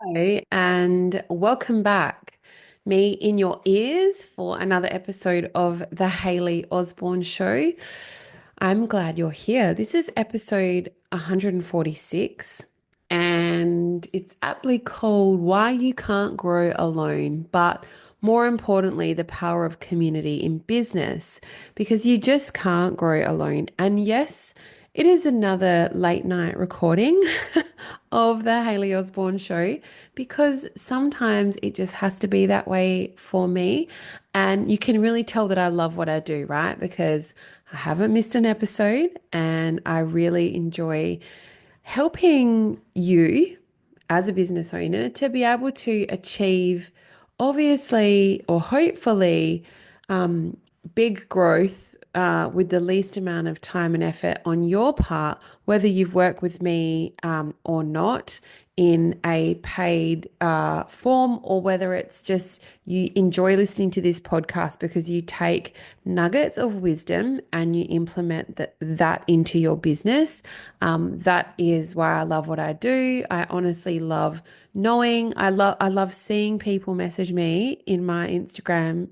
Hello, and welcome back. Me in your ears for another episode of the Hayley Osborne Show. I'm glad you're here. This is episode 146, and it's aptly called Why You Can't Grow Alone, but more importantly, the power of community in business, because you just can't grow alone. And yes, it is another late night recording of the Hayley Osborne Show because sometimes it just has to be that way for me. And you can really tell that I love what I do, right? Because I haven't missed an episode and I really enjoy helping you as a business owner to be able to achieve, obviously, or hopefully, big growth with the least amount of time and effort on your part, whether you've worked with me or not in a paid form, or whether it's just you enjoy listening to this podcast because you take nuggets of wisdom and you implement that into your business. That is why I love what I do. I honestly love knowing. I love seeing people message me in my Instagram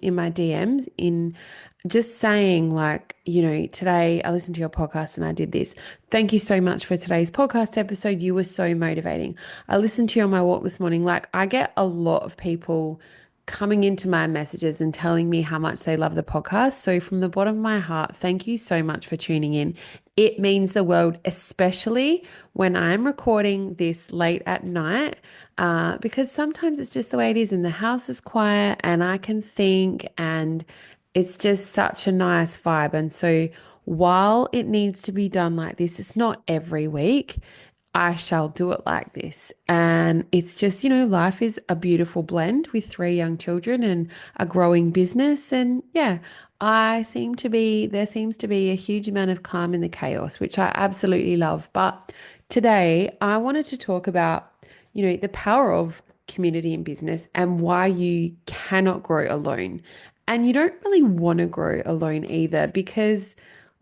in my DMs in just saying like, today I listened to your podcast and I did this. Thank you so much for today's podcast episode. You were so motivating. I listened to you on my walk this morning. Like, I get a lot of people coming into my messages and telling me how much they love the podcast. So from the bottom of my heart, thank you so much for tuning in. It means the world, especially when I'm recording this late at night, because sometimes it's just the way it is and the house is quiet and I can think, and it's just such a nice vibe. And so while it needs to be done like this, it's not every week. I shall do it like this. And it's just, life is a beautiful blend with three young children and a growing business. And yeah, there seems to be a huge amount of calm in the chaos, which I absolutely love. But today I wanted to talk about, the power of community in business and why you cannot grow alone. And you don't really want to grow alone either because,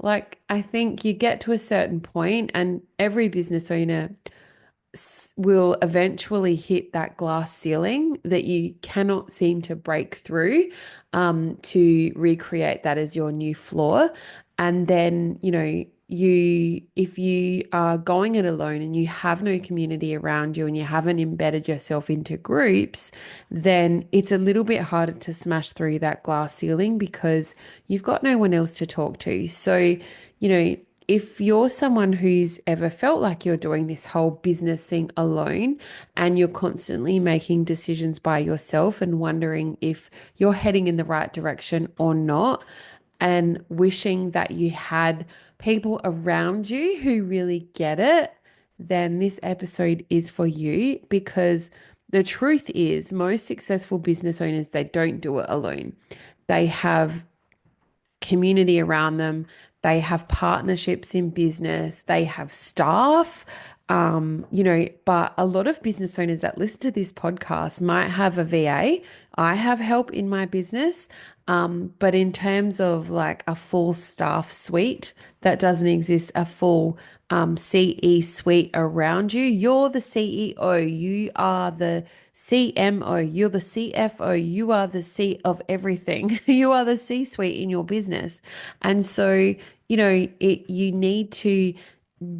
like, I think you get to a certain point, and every business owner will eventually hit that glass ceiling that you cannot seem to break through to recreate that as your new floor. And then, if you are going it alone and you have no community around you and you haven't embedded yourself into groups, then it's a little bit harder to smash through that glass ceiling because you've got no one else to talk to. So, if you're someone who's ever felt like you're doing this whole business thing alone and you're constantly making decisions by yourself and wondering if you're heading in the right direction or not, and wishing that you had people around you who really get it, then this episode is for you because the truth is most successful business owners, they don't do it alone. They have community around them. They have partnerships in business. They have staff. But a lot of business owners that listen to this podcast might have a VA. I have help in my business. But in terms of like a full staff suite, that doesn't exist, a full CE suite around you. You're the CEO, you are the CMO, you're the CFO, you are the C of everything. You are the C suite in your business. And so, you need to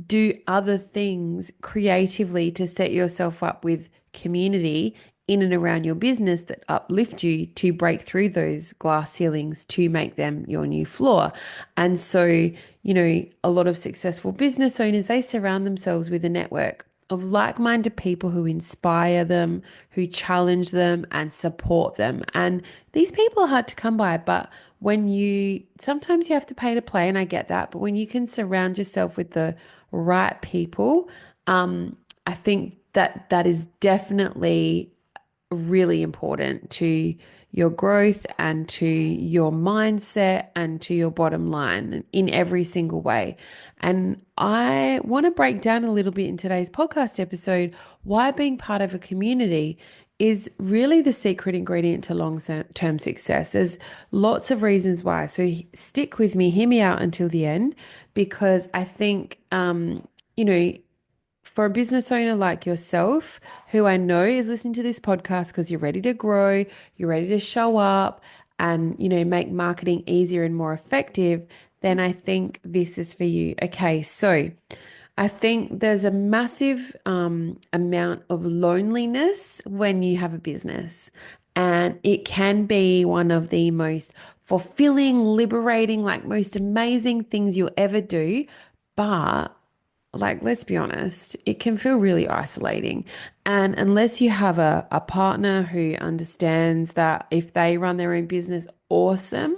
do other things creatively to set yourself up with community in and around your business that uplift you to break through those glass ceilings to make them your new floor. And so, a lot of successful business owners, they surround themselves with a network of like-minded people who inspire them, who challenge them and support them. And these people are hard to come by, but sometimes you have to pay to play, and I get that, but when you can surround yourself with the right people, I think that is definitely really important to your growth and to your mindset and to your bottom line in every single way. And I want to break down a little bit in today's podcast episode why being part of a community is really the secret ingredient to long-term success. There's lots of reasons why. So stick with me, hear me out until the end, because I think, you know, for a business owner like yourself, who I know is listening to this podcast because you're ready to grow, you're ready to show up and, make marketing easier and more effective, then I think this is for you. Okay, so I think there's a massive amount of loneliness when you have a business. And it can be one of the most fulfilling, liberating, like most amazing things you'll ever do. But let's be honest, it can feel really isolating. And unless you have a partner who understands that if they run their own business, awesome.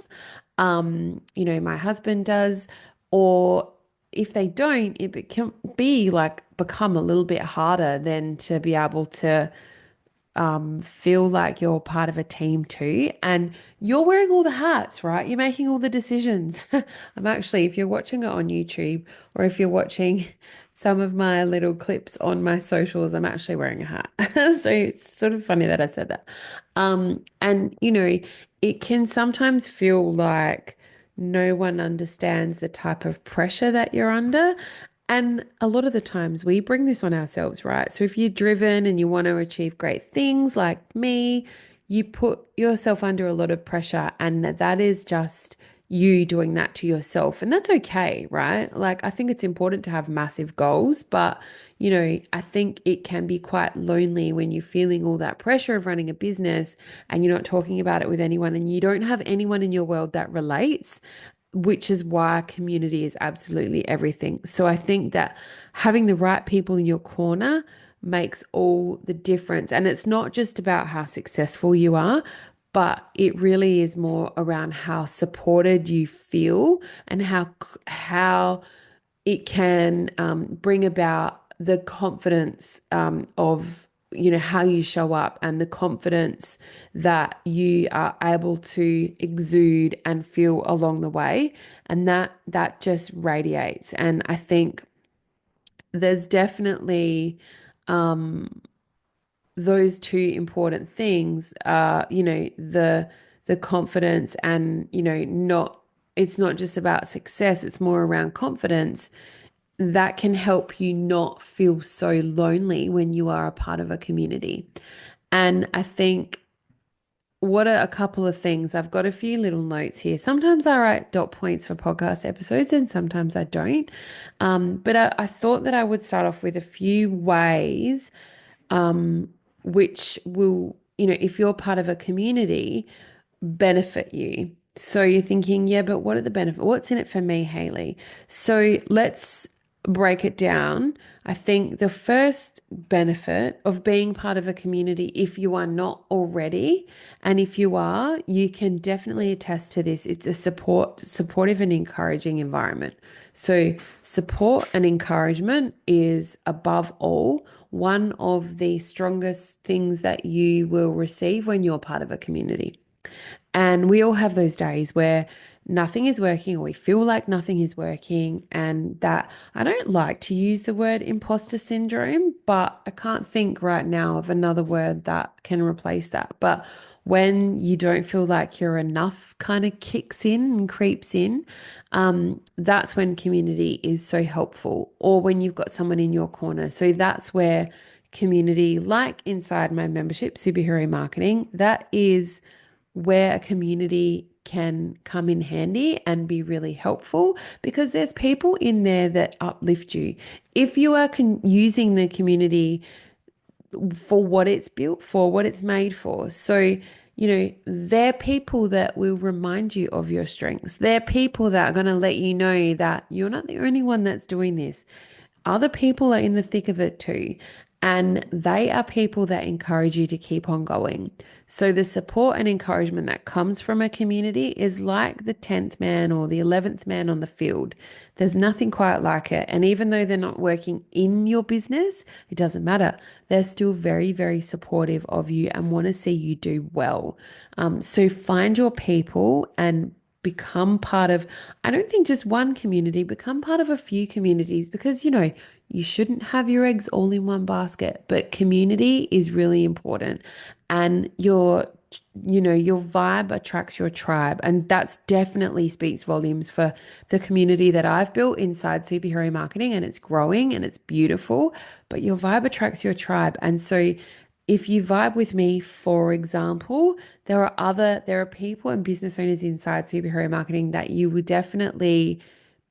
My husband does, or if they don't, it can be become a little bit harder than to be able to feel like you're part of a team too. And you're wearing all the hats, right? You're making all the decisions. I'm actually, if you're watching it on YouTube or if you're watching some of my little clips on my socials, I'm actually wearing a hat. So it's sort of funny that I said that. And it can sometimes feel like no one understands the type of pressure that you're under. And a lot of the times we bring this on ourselves, right? So if you're driven and you want to achieve great things like me, you put yourself under a lot of pressure, and that is just you doing that to yourself. And that's okay, right? I think it's important to have massive goals, but I think it can be quite lonely when you're feeling all that pressure of running a business and you're not talking about it with anyone and you don't have anyone in your world that relates, which is why community is absolutely everything. So I think that having the right people in your corner makes all the difference. And it's not just about how successful you are, but it really is more around how supported you feel and how it can bring about the confidence of how you show up and the confidence that you are able to exude and feel along the way, and that just radiates. And I think there's definitely those two important things are, the confidence and, not it's not just about success, it's more around confidence that can help you not feel so lonely when you are a part of a community. And I think what are a couple of things? I've got a few little notes here. Sometimes I write dot points for podcast episodes and sometimes I don't. But I thought that I would start off with a few ways which will, if you're part of a community, benefit you. So you're thinking, yeah, but what are the benefits? What's in it for me, Hayley? So let's break it down. I think the first benefit of being part of a community, if you are not already, and if you are, you can definitely attest to this. It's a supportive and encouraging environment. So support and encouragement is above all one of the strongest things that you will receive when you're part of a community. And we all have those days where nothing is working or we feel like nothing is working. And that I don't like to use the word imposter syndrome, but I can't think right now of another word that can replace that. But when you don't feel like you're enough kind of kicks in and creeps in, that's when community is so helpful, or when you've got someone in your corner. So that's where community, like inside my membership, Superhero Marketing, that is where a community can come in handy and be really helpful, because there's people in there that uplift you. If you are using the community for what it's built for, what it's made for. So, they're people that will remind you of your strengths. They're people that are going to let you know that you're not the only one that's doing this. Other people are in the thick of it too. And they are people that encourage you to keep on going. So the support and encouragement that comes from a community is like the 10th man or the 11th man on the field. There's nothing quite like it. And even though they're not working in your business, it doesn't matter. They're still very, very supportive of you and want to see you do well. So find your people and become part of, I don't think just one community, become part of a few communities because, you shouldn't have your eggs all in one basket, but community is really important. And your vibe attracts your tribe. And that's definitely speaks volumes for the community that I've built inside superhero marketing. And it's growing and it's beautiful, but your vibe attracts your tribe. And so if you vibe with me, for example, there are people and business owners inside superhero marketing that you would definitely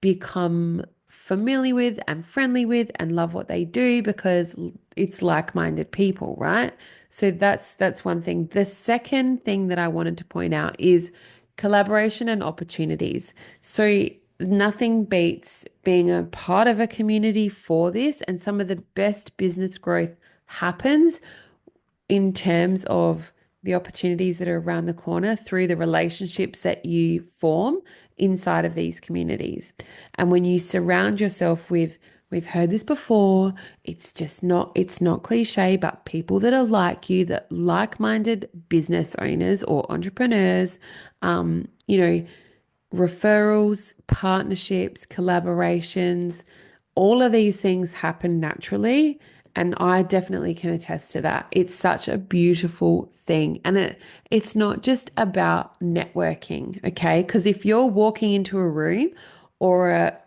become familiar with and friendly with and love what they do because it's like-minded people, right? So that's one thing. The second thing that I wanted to point out is collaboration and opportunities. So nothing beats being a part of a community for this, and some of the best business growth happens in terms of the opportunities that are around the corner through the relationships that you form inside of these communities. And when you surround yourself with, we've heard this before, it's not cliche, but people that are like you, that like-minded business owners or entrepreneurs, um, you know, referrals, partnerships, collaborations, all of these things happen naturally. And I definitely can attest to that. It's such a beautiful thing. And it's not just about networking, okay? Because if you're walking into a room or a,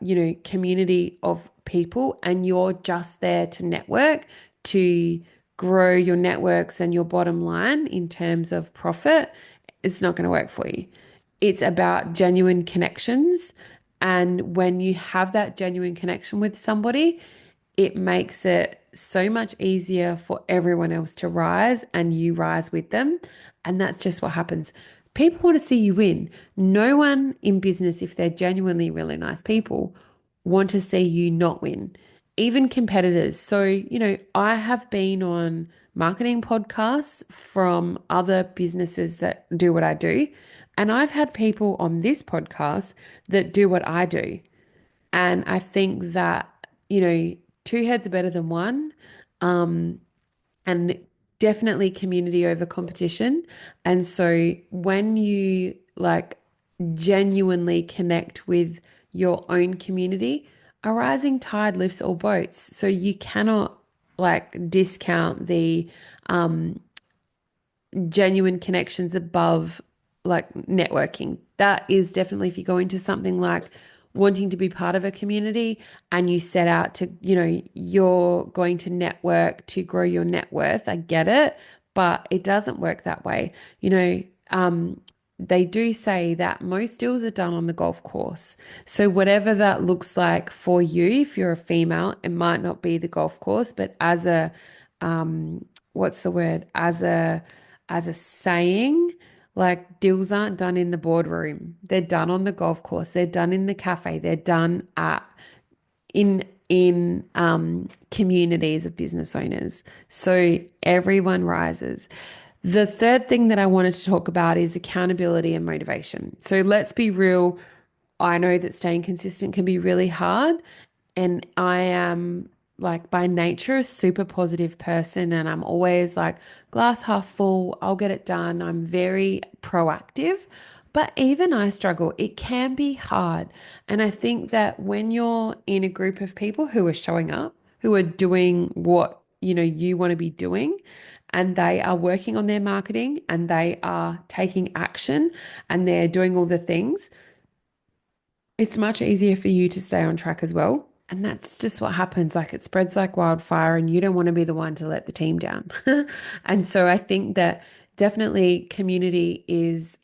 community of people and you're just there to network, to grow your networks and your bottom line in terms of profit, it's not going to work for you. It's about genuine connections. And when you have that genuine connection with somebody, it makes it so much easier for everyone else to rise and you rise with them. And that's just what happens. People want to see you win. No one in business, if they're genuinely really nice people, want to see you not win. Even competitors. So, I have been on marketing podcasts from other businesses that do what I do. And I've had people on this podcast that do what I do. And I think that, two heads are better than one. Um, and definitely community over competition. And so when you genuinely connect with your own community, a rising tide lifts all boats. So you cannot discount the genuine connections above networking. That is definitely, if you go into something like wanting to be part of a community and you set out to, you're going to network to grow your net worth. I get it, but it doesn't work that way. They do say that most deals are done on the golf course. So whatever that looks like for you, if you're a female, it might not be the golf course, but as a what's the word? As a saying, deals aren't done in the boardroom. They're done on the golf course. They're done in the cafe. They're done in communities of business owners. So everyone rises. The third thing that I wanted to talk about is accountability and motivation. So let's be real. I know that staying consistent can be really hard. And I am by nature a super positive person. And I'm always glass half full, I'll get it done. I'm very proactive. But even I struggle. It can be hard. And I think that when you're in a group of people who are showing up, who are doing what you want to be doing, and they are working on their marketing and they are taking action and they're doing all the things, it's much easier for you to stay on track as well. And that's just what happens. It spreads like wildfire, and you don't want to be the one to let the team down. And so I think that definitely community is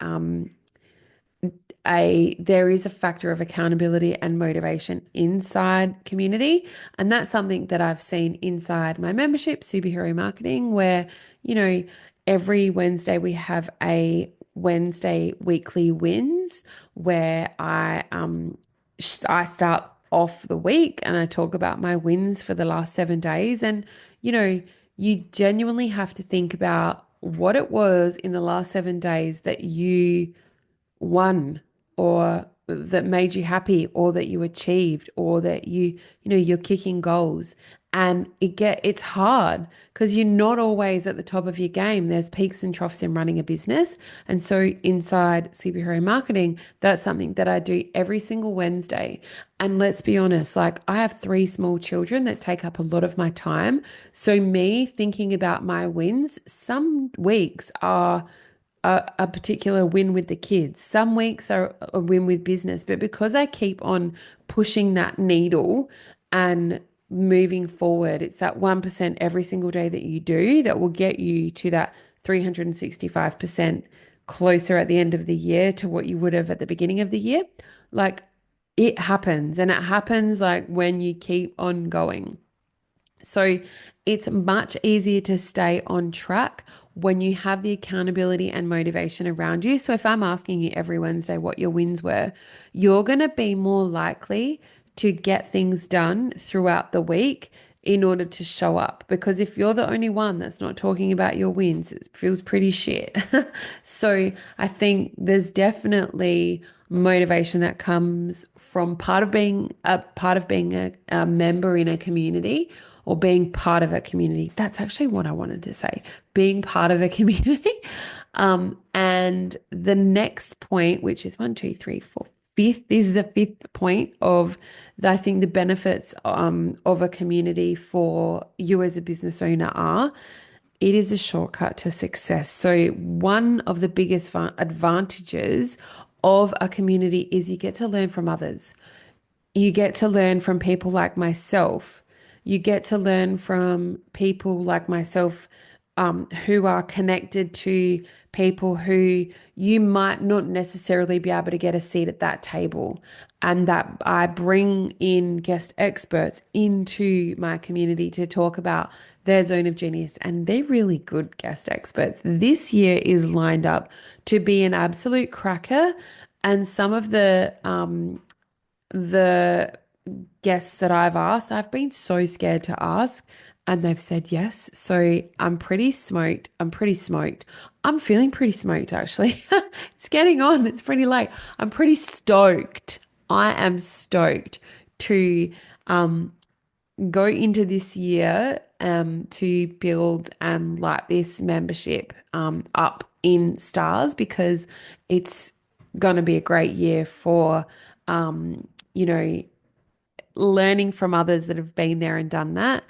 there is a factor of accountability and motivation inside community. And that's something that I've seen inside my membership, Superhero Marketing, where, every Wednesday we have a Wednesday weekly wins where I start off the week and I talk about my wins for the last 7 days. And, you genuinely have to think about what it was in the last 7 days that you won, or that made you happy, or that you achieved, or that you're kicking goals. And it's hard because you're not always at the top of your game. There's peaks and troughs in running a business. And so inside Superhero Marketing, that's something that I do every single Wednesday. And let's be honest, like, I have three small children that take up a lot of my time. So me thinking about my wins, some weeks are a particular win with the kids. Some weeks are a win with business, but because I keep on pushing that needle and moving forward, it's that 1% every single day that you do that will get you to that 365% closer at the end of the year to what you would have at the beginning of the year. Like, it happens, and it happens like when you keep on going. So it's much easier to stay on track when you have the accountability and motivation around you. So if I'm asking you every Wednesday what your wins were, you're going to be more likely to get things done throughout the week in order to show up. Because if you're the only one that's not talking about your wins, it feels pretty shit. So I think there's definitely motivation that comes from part of being a member in a community, or being part of a community. That's actually what I wanted to say, being part of a community. And the next point, which is one, two, three, four, fifth, this is a fifth point of I think the benefits of a community for you as a business owner are, it is a shortcut to success. So one of the biggest advantages of a community is you get to learn from others. You get to learn from people like myself. You get to learn from people like myself, who are connected to people who you might not necessarily be able to get a seat at that table. And that I bring in guest experts into my community to talk about their zone of genius. And they're really good guest experts. This year is lined up to be an absolute cracker. And some of the guests that I've asked, I've been so scared to ask, and they've said yes. So I'm pretty smoked. I'm pretty smoked. I'm feeling pretty smoked, actually. It's getting on. It's pretty late. I'm pretty stoked. I am stoked to go into this year to build and light this membership up in stars, because it's going to be a great year for learning from others that have been there and done that,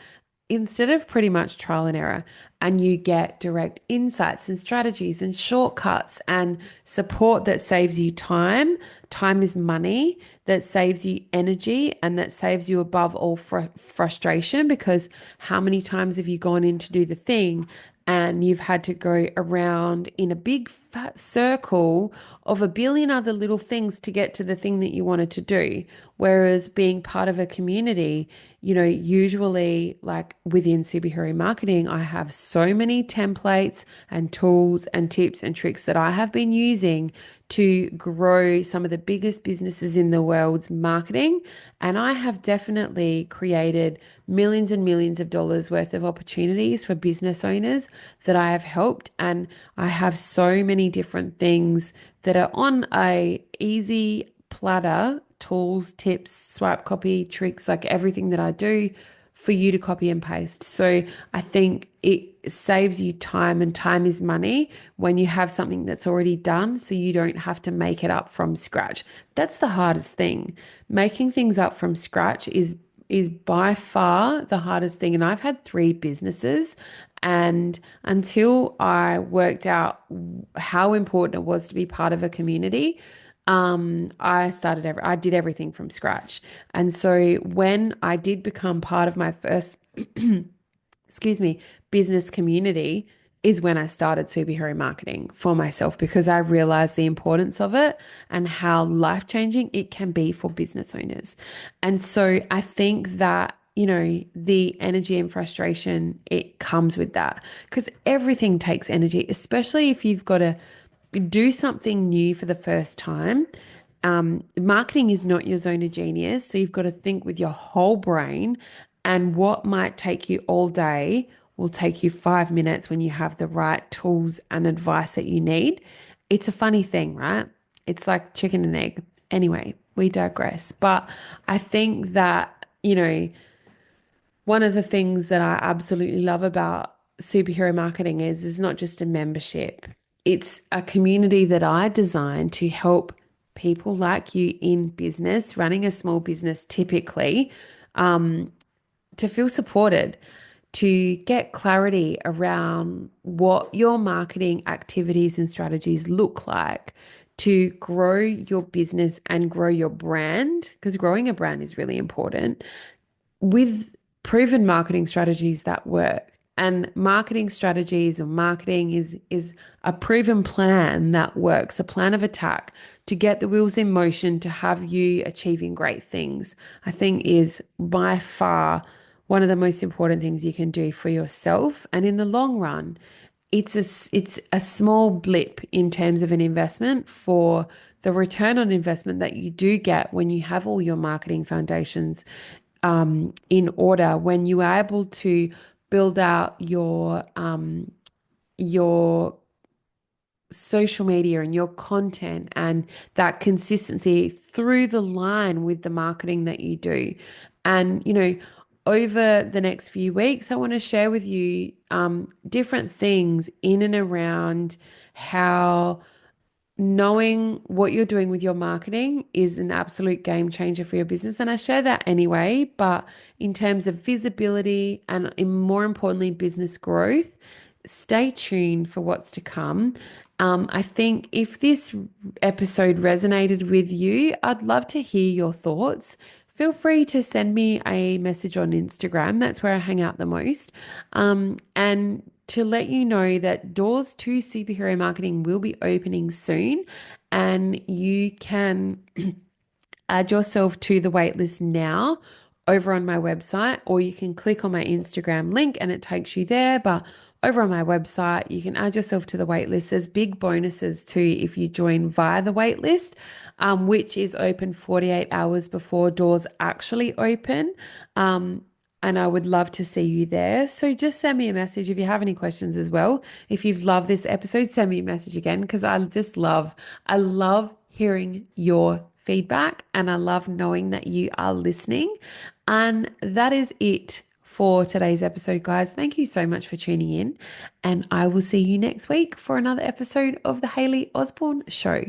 instead of pretty much trial and error. And you get direct insights and strategies and shortcuts and support that saves you time. Time is money. That saves you energy, and that saves you above all frustration, because how many times have you gone in to do the thing and you've had to go around in a big fat circle of a billion other little things to get to the thing that you wanted to do? Whereas being part of a community, usually, like within Superhero Marketing, I have so many templates and tools and tips and tricks that I have been using to grow some of the biggest businesses in the world's marketing. And I have definitely created millions and millions of dollars worth of opportunities for business owners that I have helped. And I have so many different things that are on a easy platter: tools, tips, swipe copy, tricks, like everything that I do for you to copy and paste. So I think it saves you time, and time is money when you have something that's already done, so you don't have to make it up from scratch. That's the hardest thing. Making things up from scratch is by far the hardest thing. And I've had 3 businesses, and until I worked out how important it was to be part of a community, I did everything from scratch. And so when I did become part of my first, business community, is when I started Superhero Marketing for myself, because I realized the importance of it and how life-changing it can be for business owners. And so I think that, the energy and frustration, it comes with that, because everything takes energy, especially if you've got to do something new for the first time. Marketing is not your zone of genius. So you've got to think with your whole brain, and what might take you all day will take you 5 minutes when you have the right tools and advice that you need. It's a funny thing, right? It's like chicken and egg. Anyway, we digress. But I think that, one of the things that I absolutely love about superhero marketing is not just a membership. It's a community that I designed to help people like you in business, running a small business typically, to feel supported, to get clarity around what your marketing activities and strategies look like, to grow your business and grow your brand, because growing a brand is really important with proven marketing strategies that work. And marketing strategies or marketing is a proven plan that works, a plan of attack to get the wheels in motion to have you achieving great things. I think is by far one of the most important things you can do for yourself. And in the long run, it's a small blip in terms of an investment for the return on investment that you do get when you have all your marketing foundations in order, when you are able to build out your social media and your content and that consistency through the line with the marketing that you do. And, over the next few weeks, I want to share with you different things in and around how knowing what you're doing with your marketing is an absolute game changer for your business. And I share that anyway, but in terms of visibility and more importantly, business growth, stay tuned for what's to come. I think if this episode resonated with you, I'd love to hear your thoughts. Feel free to send me a message on Instagram. That's where I hang out the most. And to let you know that doors to superhero marketing will be opening soon, and you can add yourself to the waitlist now over on my website, or you can click on my Instagram link and it takes you there. But over on my website, you can add yourself to the waitlist. There's big bonuses too if you join via the waitlist, which is open 48 hours before doors actually open. And I would love to see you there. So just send me a message if you have any questions as well. If you've loved this episode, send me a message again because I love hearing your feedback and I love knowing that you are listening. And that is it for today's episode, guys. Thank you so much for tuning in. And I will see you next week for another episode of the Hayley Osborne Show.